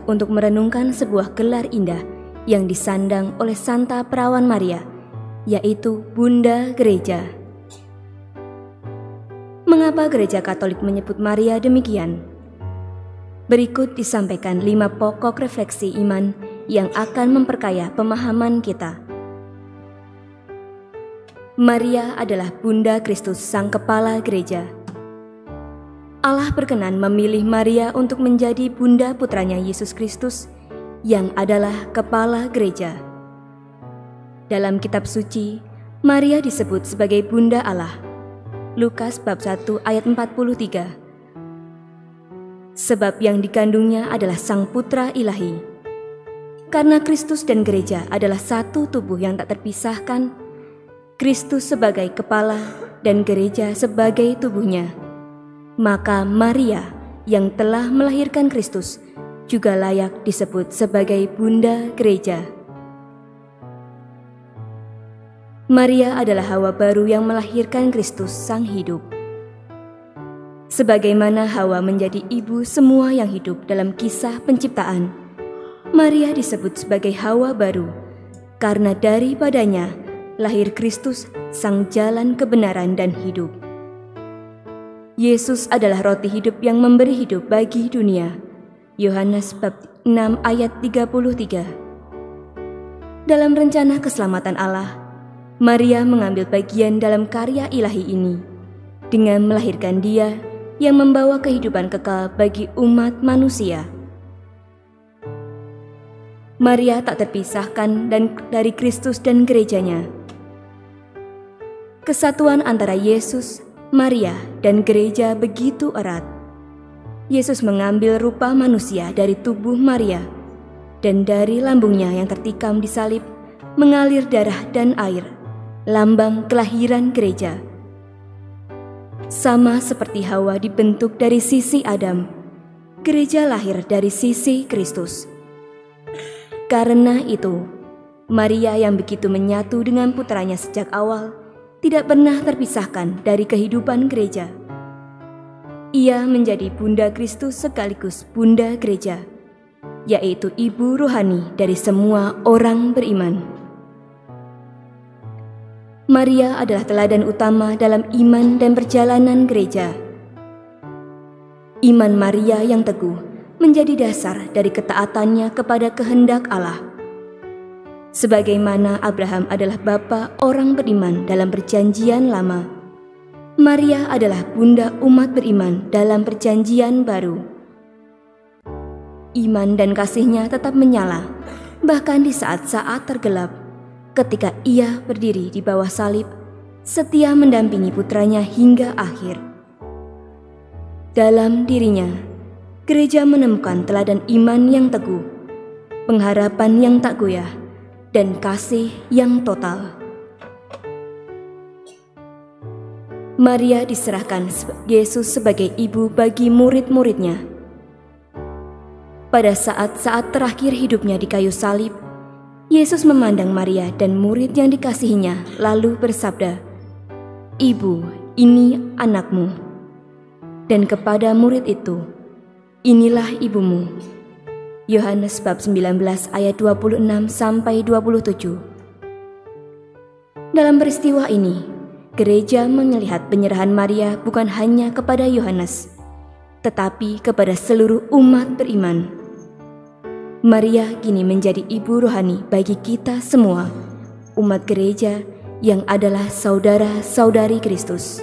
diajak untuk merenungkan sebuah gelar indah yang disandang oleh Santa Perawan Maria, yaitu Bunda Gereja. Mengapa Gereja Katolik menyebut Maria demikian? Berikut disampaikan 5 pokok refleksi iman yang akan memperkaya pemahaman kita. Maria adalah Bunda Kristus, Sang Kepala Gereja. Allah berkenan memilih Maria untuk menjadi Bunda Putranya Yesus Kristus yang adalah Kepala Gereja. Dalam kitab suci, Maria disebut sebagai Bunda Allah. Lukas bab 1 ayat 43. Sebab yang dikandungnya adalah Sang Putra Ilahi. Karena Kristus dan Gereja adalah satu tubuh yang tak terpisahkan, Kristus sebagai kepala dan Gereja sebagai tubuhnya, maka Maria yang telah melahirkan Kristus juga layak disebut sebagai Bunda Gereja. Maria adalah Hawa baru yang melahirkan Kristus Sang Hidup. Sebagaimana Hawa menjadi ibu semua yang hidup dalam kisah penciptaan, Maria disebut sebagai Hawa baru karena daripadanya lahir Kristus, Sang Jalan Kebenaran dan Hidup. Yesus adalah roti hidup yang memberi hidup bagi dunia. Yohanes bab 6 ayat 33. Dalam rencana keselamatan Allah, Maria mengambil bagian dalam karya ilahi ini dengan melahirkan Dia yang membawa kehidupan kekal bagi umat manusia. Maria tak terpisahkan dari Kristus dan gerejanya. Kesatuan antara Yesus, Maria, dan gereja begitu erat. Yesus mengambil rupa manusia dari tubuh Maria, dan dari lambungnya yang tertikam di salib mengalir darah dan air, lambang kelahiran gereja. Sama seperti Hawa dibentuk dari sisi Adam, gereja lahir dari sisi Kristus. Karena itu, Maria yang begitu menyatu dengan putranya sejak awal tidak pernah terpisahkan dari kehidupan gereja. Ia menjadi Bunda Kristus sekaligus Bunda Gereja, yaitu ibu rohani dari semua orang beriman. Maria adalah teladan utama dalam iman dan perjalanan gereja. Iman Maria yang teguh menjadi dasar dari ketaatannya kepada kehendak Allah. Sebagaimana Abraham adalah bapa orang beriman dalam perjanjian lama, Maria adalah bunda umat beriman dalam perjanjian baru. Iman dan kasihnya tetap menyala, bahkan di saat-saat tergelap, ketika ia berdiri di bawah salib, setia mendampingi putranya hingga akhir. Dalam dirinya, gereja menemukan teladan iman yang teguh, pengharapan yang tak goyah, dan kasih yang total. Maria diserahkan Yesus sebagai ibu bagi murid-muridnya. Pada saat-saat terakhir hidupnya di kayu salib, Yesus memandang Maria dan murid yang dikasihinya lalu bersabda, "Ibu, ini anakmu." Dan kepada murid itu, "Inilah ibumu." Yohanes bab 19 ayat 26 sampai 27. Dalam peristiwa ini, gereja melihat penyerahan Maria bukan hanya kepada Yohanes, tetapi kepada seluruh umat beriman. Maria kini menjadi ibu rohani bagi kita semua, umat gereja yang adalah saudara-saudari Kristus.